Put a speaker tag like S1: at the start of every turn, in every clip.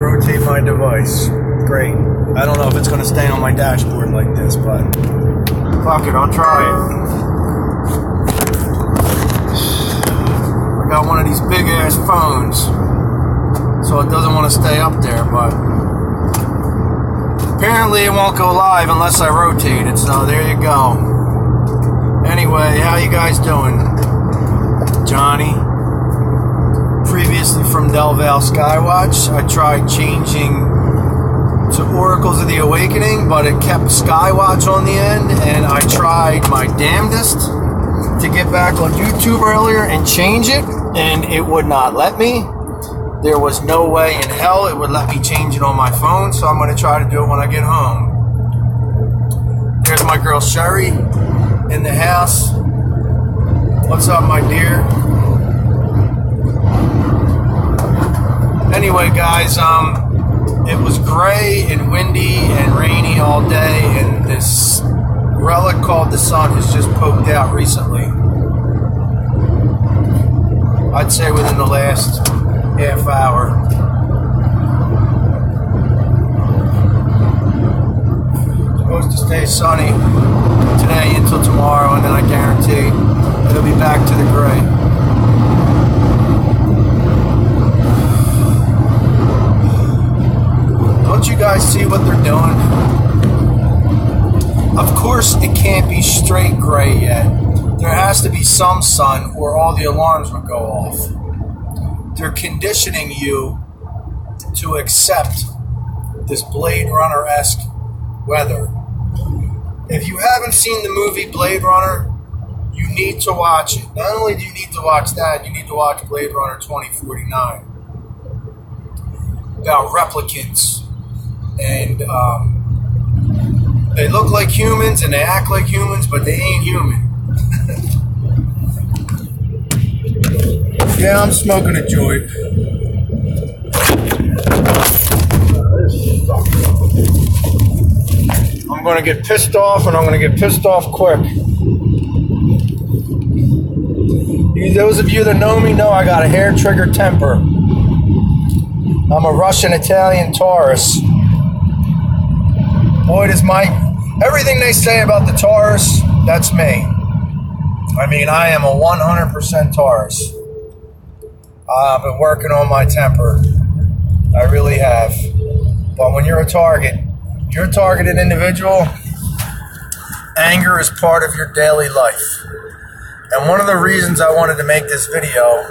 S1: Rotate my device. Great. I don't know if it's going to stay on my dashboard like this, but fuck it, I'll try it. I got one of these big ass phones, so it doesn't want to stay up there, but apparently it won't go live unless I rotate it, so there you go. Anyway, how you guys doing? Johnny. Previously from Del Valle Skywatch, I tried changing to Oracles of the Awakening, but it kept Skywatch on the end, and I tried my damnedest to get back on YouTube earlier and change it, and it would not let me. There was no way in hell it would let me change it on my phone, so I'm going to try to do it when I get home. There's my girl Sherry in the house. What's up, my dear? Anyway, guys, it was gray and windy and rainy all day, and this relic called the sun has just poked out recently. I'd say within the last half hour. Supposed to stay sunny today until tomorrow, and then I guarantee it'll be back to the gray. Don't you guys see what they're doing? Of course it can't be straight gray yet. There has to be some sun or all the alarms would go off. They're conditioning you to accept this Blade Runner-esque weather. If you haven't seen the movie Blade Runner, you need to watch it. Not only do you need to watch that, you need to watch Blade Runner 2049 about replicants. And they look like humans and they act like humans, but they ain't human. Yeah, I'm smoking a joint. I'm going to get pissed off, and I'm going to get pissed off quick. Those of you that know me know I got a hair-trigger temper. I'm a Russian-Italian Taurus. Boy, does everything they say about the Taurus, that's me. I mean, I am a 100% Taurus. I've been working on my temper. I really have. But when you're a targeted individual, anger is part of your daily life. And one of the reasons I wanted to make this video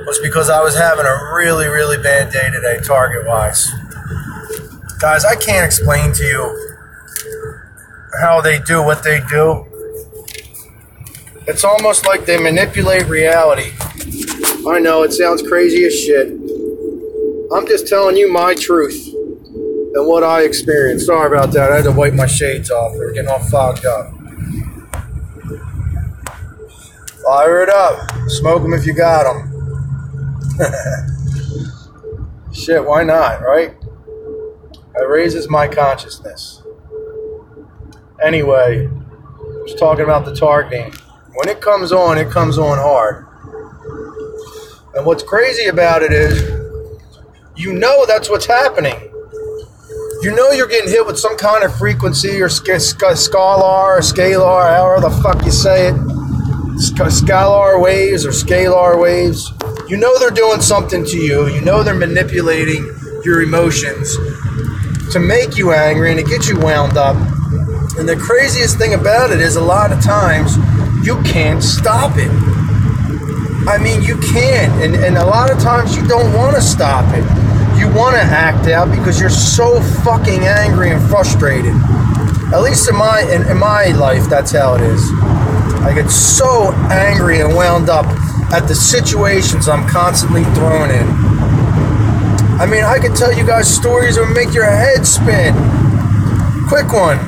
S1: was because I was having a really, really bad day today, target-wise. Guys, I can't explain to you how they do what they do. It's almost like they manipulate reality. I know, it sounds crazy as shit. I'm just telling you my truth and what I experienced. Sorry about that. I had to wipe my shades off. They're getting all fogged up. Fire it up. Smoke them if you got them. Shit, why not, right? It raises my consciousness. Anyway, I was talking about the targeting. When it comes on hard. And what's crazy about it is, you know that's what's happening. You know you're getting hit with some kind of frequency or scalar, however the fuck you say it. Scalar waves or scalar waves. You know they're doing something to you. You know they're manipulating your emotions to make you angry and to get you wound up. And the craziest thing about it is a lot of times you can't stop it. I mean, you can't. And a lot of times you don't want to stop it. You want to act out because you're so fucking angry and frustrated. At least in my life, that's how it is. I get so angry and wound up at the situations I'm constantly thrown in. I mean, I could tell you guys stories that would make your head spin. Quick one.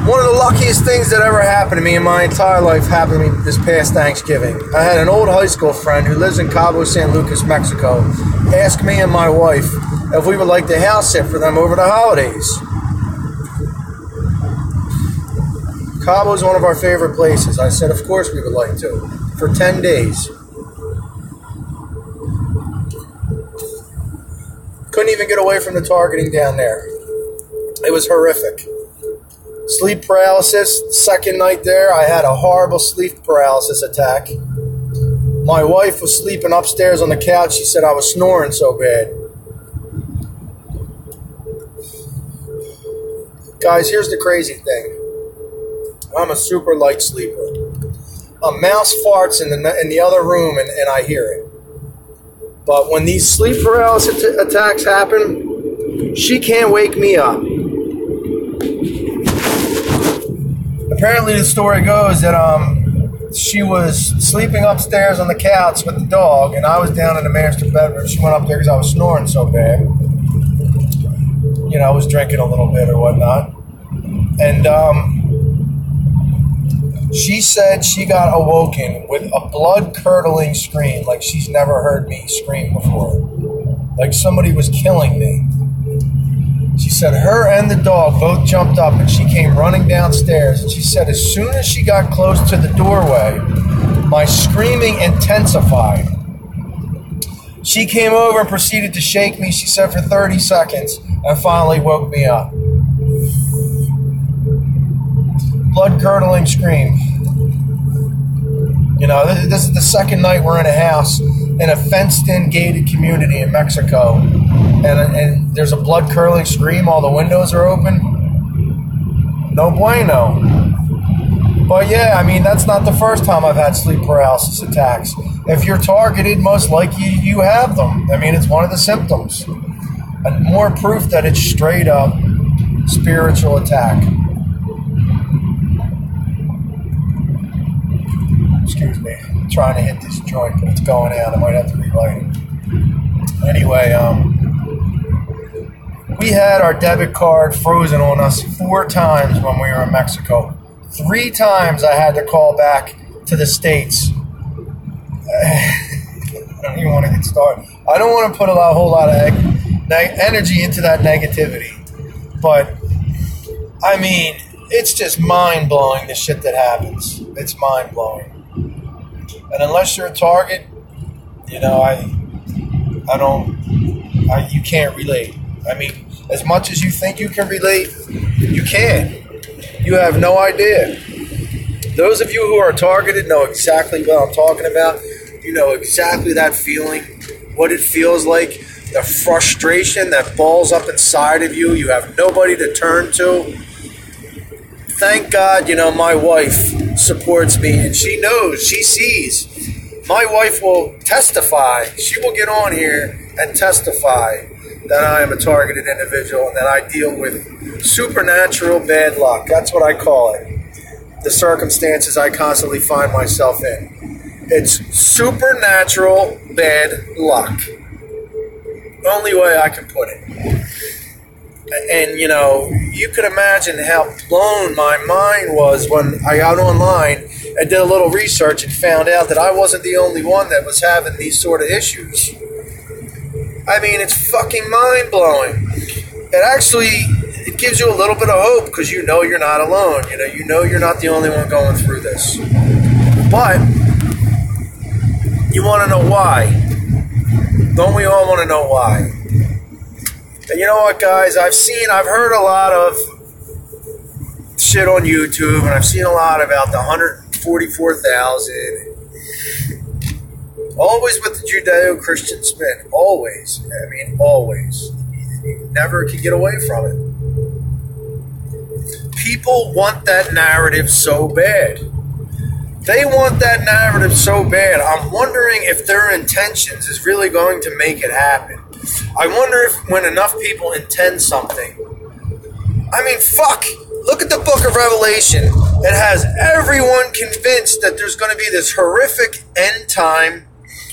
S1: One of the luckiest things that ever happened to me in my entire life happened to me this past Thanksgiving. I had an old high school friend who lives in Cabo San Lucas, Mexico, ask me and my wife if we would like to house sit for them over the holidays. Cabo is one of our favorite places. I said, of course we would like to, for 10 days. Couldn't even get away from the targeting down there. It was horrific. Sleep paralysis. Second night there, I had a horrible sleep paralysis attack. My wife was sleeping upstairs on the couch. She said I was snoring so bad. Guys, here's the crazy thing. I'm a super light sleeper. A mouse farts in the other room and I hear it. But when these sleep paralysis attacks happen, she can't wake me up. Apparently the story goes that she was sleeping upstairs on the couch with the dog, and I was down in the master bedroom. She went up there because I was snoring so bad. You know, I was drinking a little bit or whatnot. And she said she got awoken with a blood-curdling scream, like she's never heard me scream before. Like somebody was killing me. She said her and the dog both jumped up and she came running downstairs. And she said as soon as she got close to the doorway, my screaming intensified. She came over and proceeded to shake me, she said, for 30 seconds and finally woke me up. Blood-curdling scream. You know, this is the second night we're in a house in a fenced-in gated community in Mexico. And there's a blood-curdling scream. All the windows are open. No bueno. But yeah, I mean, that's not the first time I've had sleep paralysis attacks. If you're targeted, most likely you have them. I mean, it's one of the symptoms. And more proof that it's straight up spiritual attack. Excuse me. I'm trying to hit this joint, but it's going out. I might have to relight it. Anyway, we had our debit card frozen on us 4 times when we were in Mexico. 3 times I had to call back to the States. I don't even want to get started. I don't want to put a whole lot of energy into that negativity. But, I mean, it's just mind-blowing, the shit that happens. It's mind-blowing. And unless you're a target, you know, you can't relate. I mean, as much as you think you can relate, you can't. You have no idea. Those of you who are targeted know exactly what I'm talking about. You know exactly that feeling, what it feels like, the frustration that balls up inside of you. You have nobody to turn to. Thank God, you know, my wife supports me, and she knows, she sees. My wife will testify. She will get on here and testify that I am a targeted individual and that I deal with supernatural bad luck. That's what I call it. The circumstances I constantly find myself in. It's supernatural bad luck. Only way I can put it. And, you know, you could imagine how blown my mind was when I got online and did a little research and found out that I wasn't the only one that was having these sort of issues. I mean, it's fucking mind-blowing. It gives you a little bit of hope because you know you're not alone. You know you're not the only one going through this. But you want to know why. Don't we all want to know why? And you know what, guys? I've heard a lot of shit on YouTube, and I've seen a lot about the 144,000. Always with the Judeo-Christian spin. Always. I mean, always. You never can get away from it. People want that narrative so bad. They want that narrative so bad. I'm wondering if their intentions is really going to make it happen. I wonder if when enough people intend something. I mean, fuck. Look at the book of Revelation. It has everyone convinced that there's going to be this horrific end time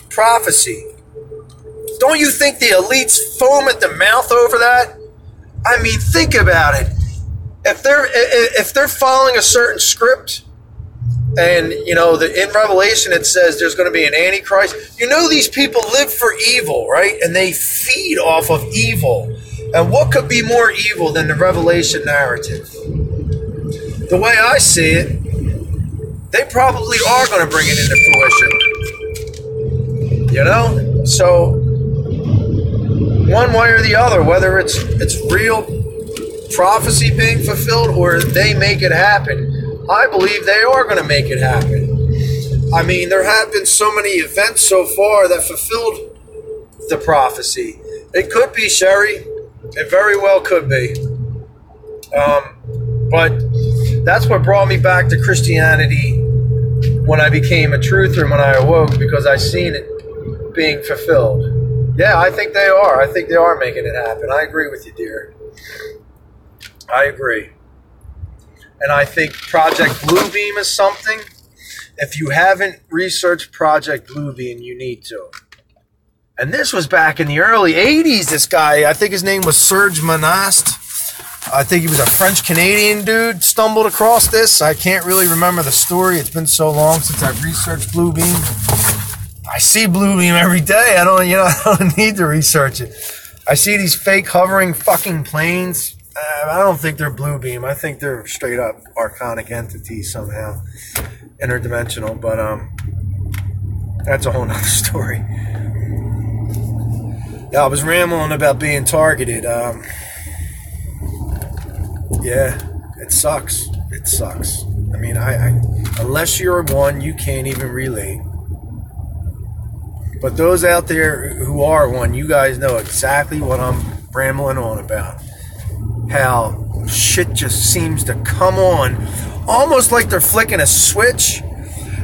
S1: prophecy. Don't you think the elites foam at the mouth over that? I mean, think about it. If they're following a certain script, and you know, in Revelation it says there's going to be an antichrist. You know, these people live for evil, right? And they feed off of evil. And what could be more evil than the Revelation narrative? The way I see it, they probably are going to bring it into fruition. You know? So, one way or the other, whether it's real prophecy being fulfilled or they make it happen. I believe they are going to make it happen. I mean, there have been so many events so far that fulfilled the prophecy. It could be, Sherry. It very well could be. But that's what brought me back to Christianity when I became a truther and when I awoke, because I seen it being fulfilled. Yeah, I think they are. I think they are making it happen. I agree with you, dear. I agree. And I think Project Bluebeam is something. If you haven't researched Project Bluebeam, you need to. And this was back in the early 80s, this guy. I think his name was Serge Monast. I think he was a French-Canadian dude, stumbled across this. I can't really remember the story. It's been so long since I've researched Bluebeam. I see Bluebeam every day. I don't need to research it. I see these fake hovering fucking planes. I don't think they're Bluebeam. I think they're straight up archonic entities somehow. Interdimensional, but that's a whole nother story. Yeah, I was rambling about being targeted. Yeah, it sucks. It sucks. I mean, I unless you're one, you can't even relate. But those out there who are one, you guys know exactly what I'm rambling on about. How shit just seems to come on, almost like they're flicking a switch.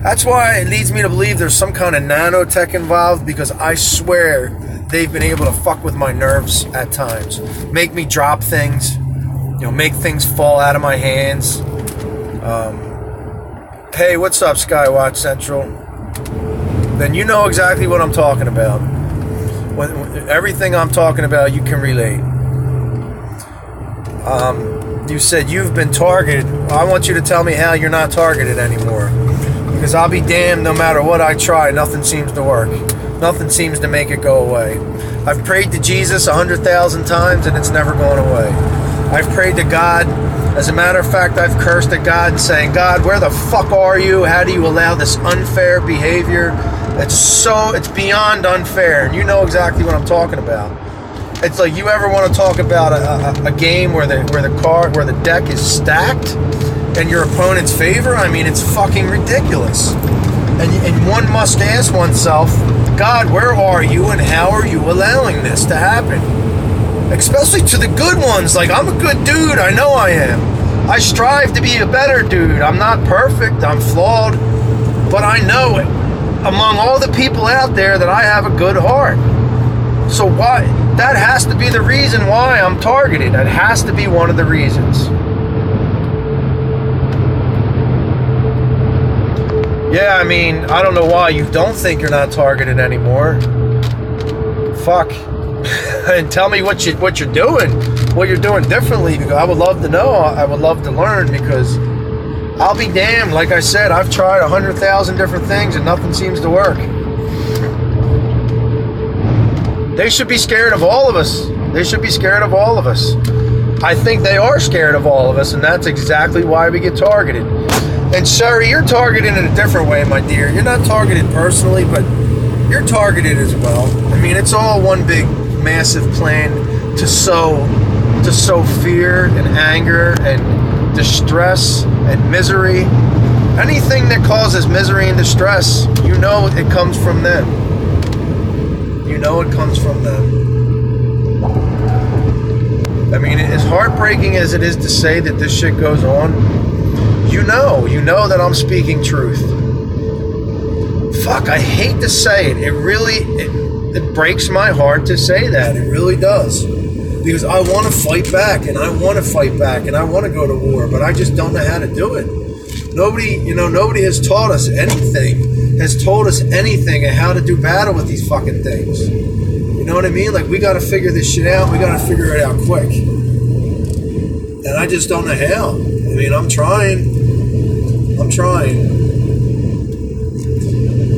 S1: That's why it leads me to believe there's some kind of nanotech involved, because I swear they've been able to fuck with my nerves at times. Make me drop things. Make things fall out of my hands. Hey, what's up, Skywatch Central? Then you know exactly what I'm talking about. When everything I'm talking about, you can relate. You said you've been targeted. I want you to tell me how you're not targeted anymore. Because I'll be damned, no matter what I try, nothing seems to work. Nothing seems to make it go away. I've prayed to Jesus 100,000 times and it's never gone away. I've prayed to God. As a matter of fact, I've cursed at God saying, God, where the fuck are you? How do you allow this unfair behavior? It's beyond unfair. And you know exactly what I'm talking about. It's like, you ever want to talk about a game where the deck is stacked in your opponent's favor? I mean, it's fucking ridiculous. And one must ask oneself, God, where are you and how are you allowing this to happen? Especially to the good ones. Like, I'm a good dude. I know I am. I strive to be a better dude. I'm not perfect. I'm flawed. But I know it. Among all the people out there that I have a good heart. So why? That has to be the reason why I'm targeted. That has to be one of the reasons. Yeah, I mean, I don't know why you don't think you're not targeted anymore. Fuck. And tell me what you're doing differently, because I would love to know. I would love to learn, because I'll be damned. Like I said, I've tried 100,000 different things and nothing seems to work. They should be scared of all of us. They should be scared of all of us. I think they are scared of all of us, and that's exactly why we get targeted. And Sherry, you're targeted in a different way, my dear. You're not targeted personally, but you're targeted as well. I mean, it's all one big massive plan to sow fear and anger and distress and misery. Anything that causes misery and distress, you know it comes from them. You know it comes from them. I mean, as heartbreaking as it is to say that this shit goes on, you know that I'm speaking truth. Fuck, I hate to say it. It breaks my heart to say that. It really does. Because I want to fight back, and I want to fight back, and I want to go to war, but I just don't know how to do it. Nobody has taught us anything, of how to do battle with these fucking things. You know what I mean? Like, we got to figure this shit out. We got to figure it out quick. And I just don't know how. I mean, I'm trying.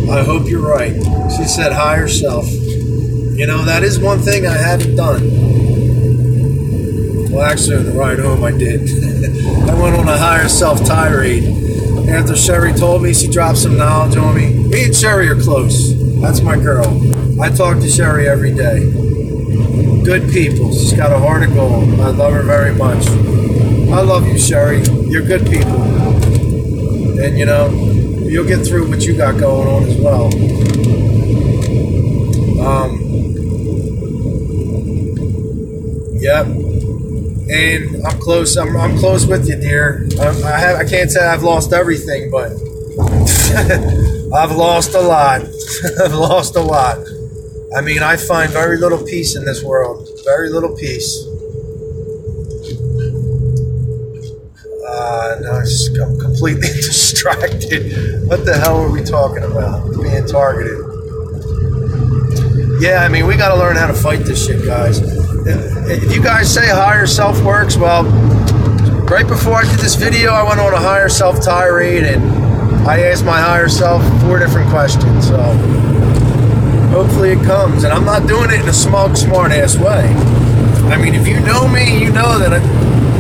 S1: I hope you're right. She said higher self. That is one thing I haven't done. Well, actually, on the ride home, I did. I went on a higher self tirade. After Sherry told me, she dropped some knowledge on me. Me and Sherry are close. That's my girl. I talk to Sherry every day. Good people. She's got a heart of gold. I love her very much. I love you, Sherry. You're good people. And, you know, you'll get through what you got going on as well. Yep. And I'm close. I'm close with you, dear. I can't say I've lost everything, but I've lost a lot. I've lost a lot. I mean, I find very little peace in this world. Very little peace. No, I'm completely distracted. What the hell are we talking about? Being targeted. Yeah, I mean, we got to learn how to fight this shit, guys. If you guys say higher self works, well, right before I did this video, I went on a higher self tirade, and I asked my higher self 4 different questions. So hopefully it comes. And I'm not doing it in a smug, smart-ass way. I mean, if you know me, you know that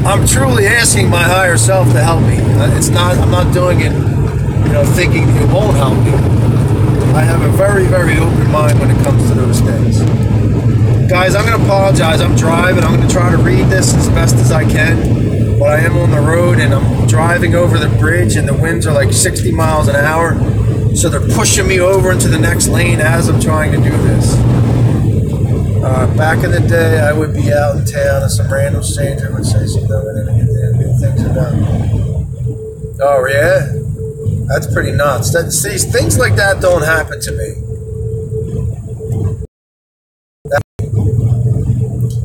S1: I'm truly asking my higher self to help me. I'm not doing it, you know, thinking it won't help me. I have a very, very open mind when it comes to those things. Guys, I'm going to apologize. I'm driving. I'm going to try to read this as best as I can. But I am on the road, and I'm driving over the bridge, and the winds are like 60 miles an hour. So they're pushing me over into the next lane as I'm trying to do this. Back in the day, I would be out in town, and some random stranger would say something, and then get things about. Oh, yeah? That's pretty nuts. See, things like that don't happen to me.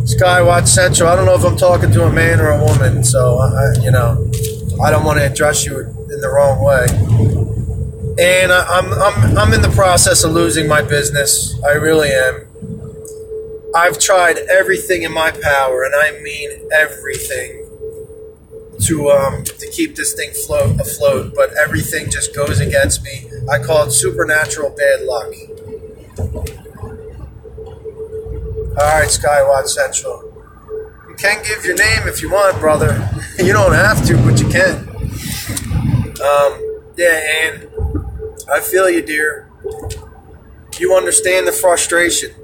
S1: Skywatch Central. I don't know if I'm talking to a man or a woman, so you know, I don't want to address you in the wrong way. And I'm in the process of losing my business. I really am. I've tried everything in my power, and I mean everything, to keep this thing afloat, but everything just goes against me. I call it supernatural bad luck. All right, Skywatch Central. You can give your name if you want, brother. You don't have to, but you can. Yeah, and I feel you, dear. You understand the frustration.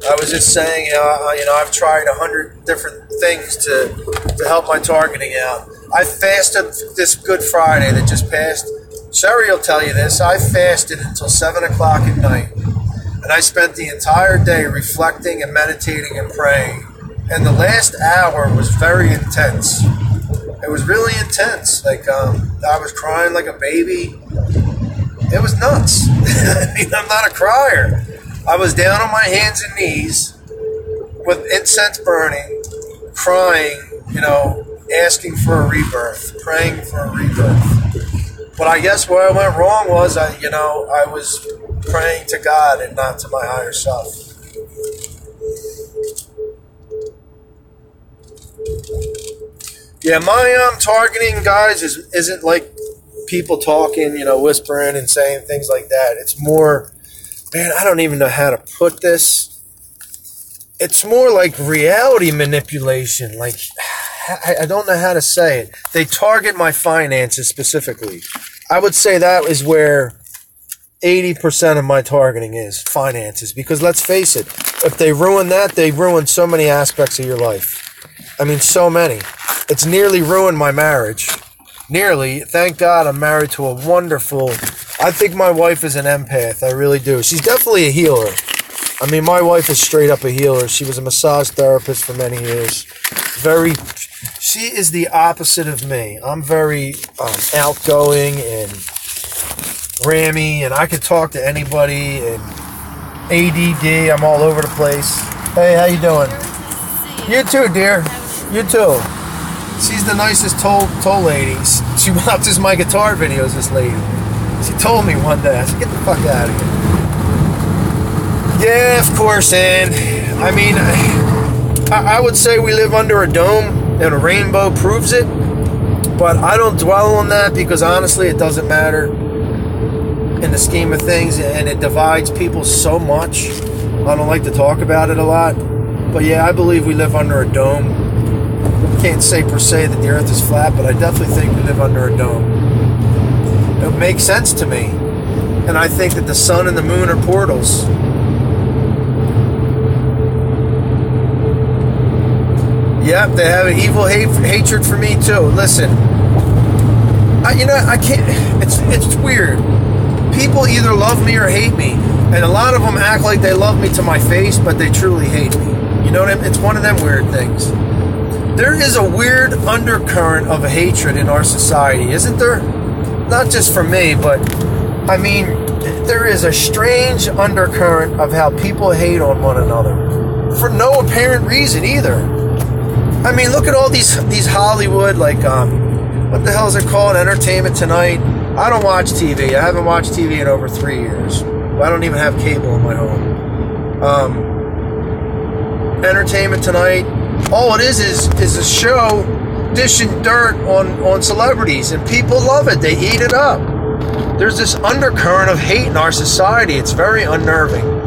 S1: I was just saying, you know, I've tried 100 different things to help my targeting out. I fasted this Good Friday that just passed. Sherry will tell you this. I fasted until 7 o'clock at night. And I spent the entire day reflecting and meditating and praying. And the last hour was very intense. It was really intense. Like, I was crying like a baby. It was nuts. I mean, I'm not a crier. I was down on my hands and knees with incense burning, crying, you know, asking for a rebirth, praying for a rebirth. But I guess where I went wrong was, I was praying to God and not to my higher self. Yeah, my targeting, guys, isn't like people talking, you know, whispering and saying things like that. It's more, man, I don't even know how to put this. It's more like reality manipulation. Like, I don't know how to say it. They target my finances specifically. I would say that is where 80% of my targeting is, finances. Because let's face it, if they ruin that, they ruin so many aspects of your life. I mean, so many. It's nearly ruined my marriage. Nearly. Thank God I'm married to a wonderful... I think my wife is an empath. I really do. She's definitely a healer. I mean, my wife is straight up a healer. She was a massage therapist for many years. She is the opposite of me. I'm very outgoing and rammy, and I could talk to anybody, and ADD, I'm all over the place. Hey, how you doing? You too, dear. You too. She's the nicest toll lady. She watches my guitar videos, this lady. She told me one day, I said, get the fuck out of here. Yeah, of course, and I mean, I would say we live under a dome, and a rainbow proves it, but I don't dwell on that because honestly, it doesn't matter in the scheme of things, and it divides people so much. I don't like to talk about it a lot, but yeah, I believe we live under a dome. Can't say per se that the earth is flat, but I definitely think we live under a dome. It makes sense to me, and I think that the sun and the moon are portals. Yep, they have an evil hatred for me too. Listen, I can't. It's weird. People either love me or hate me, and a lot of them act like they love me to my face, but they truly hate me. You know what I mean? It's one of them weird things. There is a weird undercurrent of hatred in our society, isn't there? Not just for me, but I mean, there is a strange undercurrent of how people hate on one another for no apparent reason either. I mean, look at all these Hollywood, like, what the hell is it called? Entertainment Tonight. I don't watch TV. I haven't watched TV in over 3 years. I don't even have cable in my home. Entertainment Tonight. All it is a show dishing dirt on celebrities, and people love it. They eat it up. There's this undercurrent of hate in our society. It's very unnerving.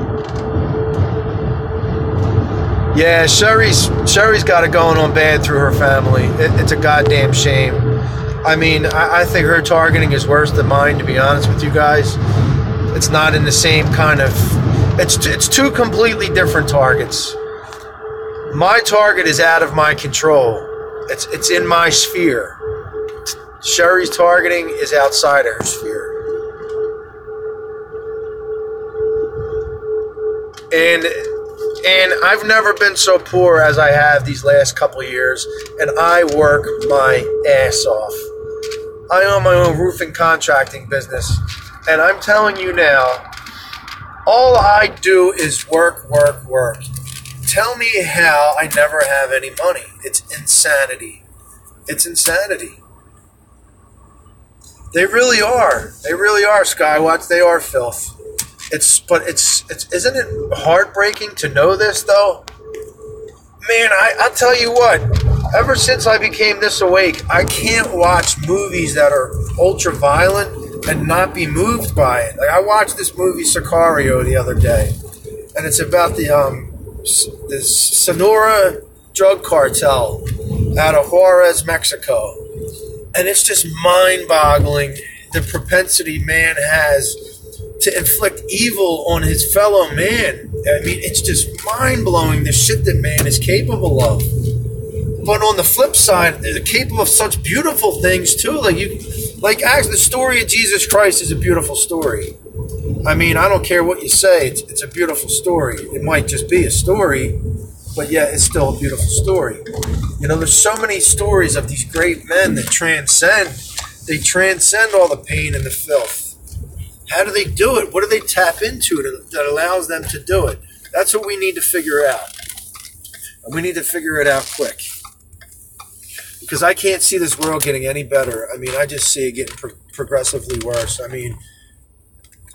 S1: Yeah, Sherry's got it going on bad through her family. It's a goddamn shame. I mean, I think her targeting is worse than mine, to be honest with you guys. It's not in the same kind of... It's two completely different targets. My target is out of my control. It's in my sphere. Sherry's targeting is outside her sphere. And I've never been so poor as I have these last couple of years, and I work my ass off. I own my own roofing contracting business, and I'm telling you now, all I do is work. Tell me how I never have any money. It's insanity. It's insanity. They really are. They really are, Skywatch. They are filth. Isn't it heartbreaking to know this, though? Man, I'll tell you what. Ever since I became this awake, I can't watch movies that are ultra violent and not be moved by it. Like, I watched this movie Sicario the other day, and it's about the Sonora drug cartel out of Juarez, Mexico. And it's just mind-boggling the propensity man has to inflict evil on his fellow man. I mean, it's just mind-blowing the shit that man is capable of. But on the flip side, they're capable of such beautiful things too. Actually, the story of Jesus Christ is a beautiful story. I mean, I don't care what you say. It's a beautiful story. It might just be a story, but yeah, it's still a beautiful story. You know, there's so many stories of these great men that transcend. They transcend all the pain and the filth. How do they do it? What do they tap into that allows them to do it? That's what we need to figure out. And we need to figure it out quick. Because I can't see this world getting any better. I mean, I just see it getting progressively worse. I mean,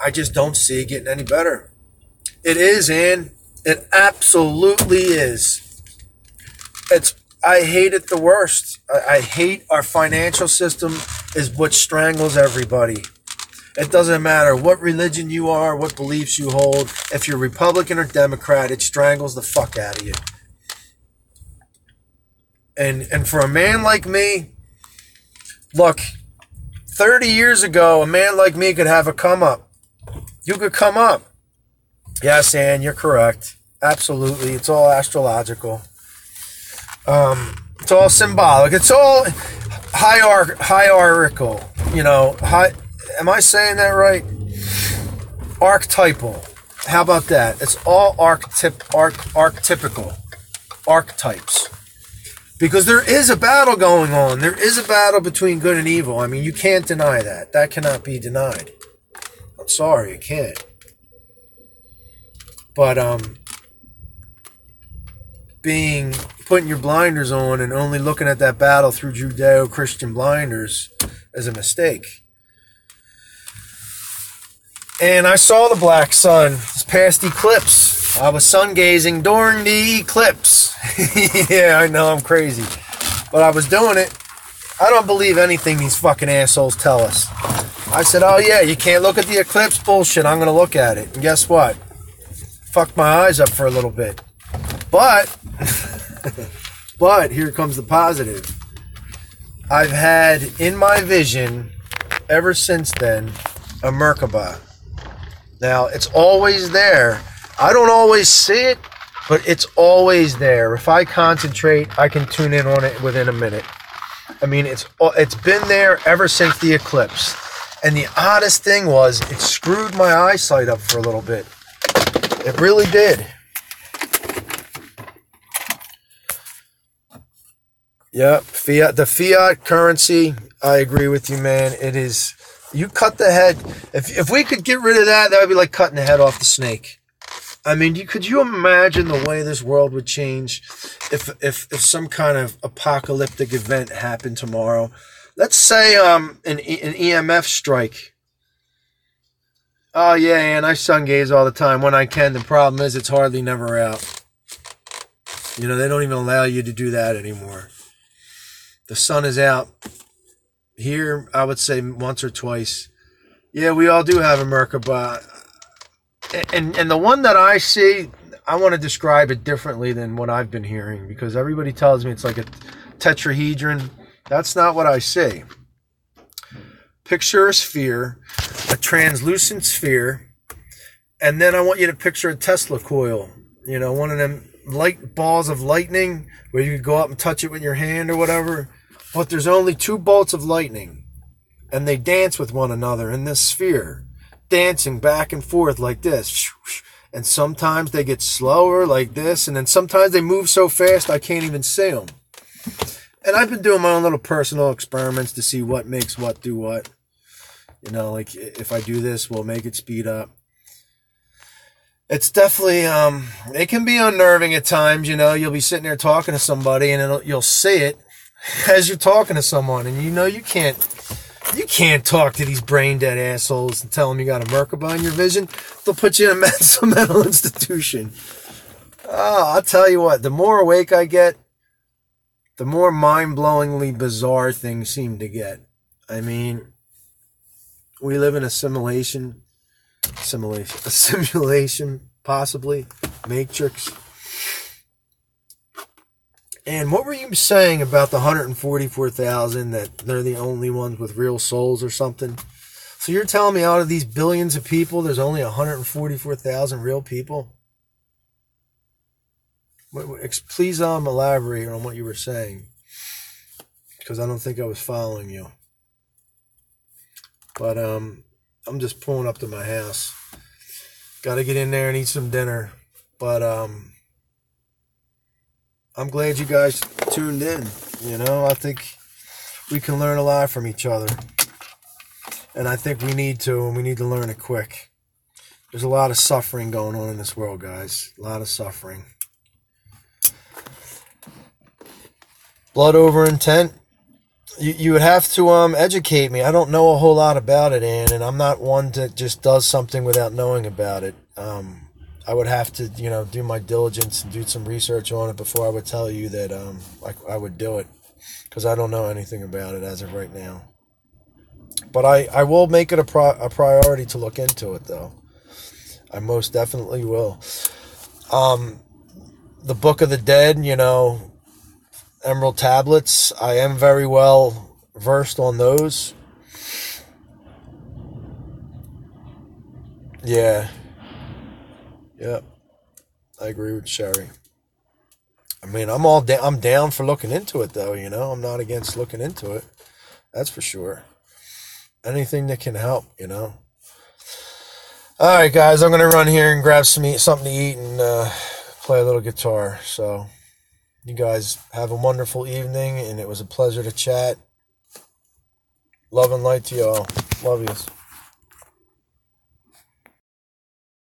S1: I just don't see it getting any better. It is, Ann. It absolutely is. I hate it the worst. I hate our financial system is what strangles everybody. It doesn't matter what religion you are, what beliefs you hold. If you're Republican or Democrat, it strangles the fuck out of you. And for a man like me, look, 30 years ago, a man like me could have a come up. You could come up. Yes, Ann, you're correct. Absolutely. It's all astrological. It's all symbolic. It's all hierarchical. You know, am I saying that right? Archetypal. How about that? It's all archetypical. Archetypes. Because there is a battle going on. There is a battle between good and evil. I mean, you can't deny that. That cannot be denied. I'm sorry, you can't. But putting your blinders on and only looking at that battle through Judeo-Christian blinders is a mistake. And I saw the black sun this past eclipse. I was sun gazing during the eclipse. Yeah, I know I'm crazy, but I was doing it. I don't believe anything these fucking assholes tell us. I said, oh yeah, you can't look at the eclipse? Bullshit, I'm going to look at it. And guess what? Fucked my eyes up for a little bit. But here comes the positive. I've had in my vision, ever since then, a Merkaba. Now, it's always there. I don't always see it, but it's always there. If I concentrate, I can tune in on it within a minute. I mean, it's been there ever since the eclipse. And the oddest thing was, it screwed my eyesight up for a little bit. It really did. Yep, the fiat currency, I agree with you, man. It is, you cut the head. If we could get rid of that, that would be like cutting the head off the snake. I mean, could you imagine the way this world would change if some kind of apocalyptic event happened tomorrow? Let's say an EMF strike. Oh yeah, and I sungaze all the time when I can. The problem is it's hardly never out. You know, they don't even allow you to do that anymore. The sun is out. Here, I would say once or twice. Yeah, we all do have a Merkaba. And the one that I see, I want to describe it differently than what I've been hearing, because everybody tells me it's like a tetrahedron. That's not what I see. Picture a sphere, a translucent sphere, and then I want you to picture a Tesla coil. You know, one of them light balls of lightning where you could go up and touch it with your hand or whatever. But there's only 2 bolts of lightning, and they dance with one another in this sphere, dancing back and forth like this. And sometimes they get slower like this, and then sometimes they move so fast I can't even see them. And I've been doing my own little personal experiments to see what makes what do what. You know, like if I do this, we'll make it speed up. It's definitely, it can be unnerving at times. You know, you'll be sitting there talking to somebody, and you'll see it as you're talking to someone, and you know you can't talk to these brain dead assholes and tell them you got a Merkaba in your vision. They'll put you in a mental institution. Oh, I'll tell you what, the more awake I get, the more mind-blowingly bizarre things seem to get. I mean, we live in a simulation, possibly, Matrix. And what were you saying about the 144,000, that they're the only ones with real souls or something? So you're telling me out of these billions of people, there's only 144,000 real people? Please elaborate on what you were saying, because I don't think I was following you. But I'm just pulling up to my house. Got to get in there and eat some dinner. But I'm glad you guys tuned in. You know, I think we can learn a lot from each other. And I think we need to, and we need to learn it quick. There's a lot of suffering going on in this world, guys. A lot of suffering. Blood over intent. You would have to educate me. I don't know a whole lot about it, Ann, and I'm not one that just does something without knowing about it. I would have to, you know, do my diligence and do some research on it before I would tell you that I would do it, because I don't know anything about it as of right now. But I will make it a priority to look into it, though. I most definitely will. The Book of the Dead, you know, Emerald Tablets, I am very well versed on those. Yeah. Yep. I agree with Sherry. I mean, I'm down for looking into it, though, you know. I'm not against looking into it. That's for sure. Anything that can help, you know. All right, guys, I'm going to run here and grab something to eat and play a little guitar. So you guys have a wonderful evening, and it was a pleasure to chat. Love and light to y'all. Love yous.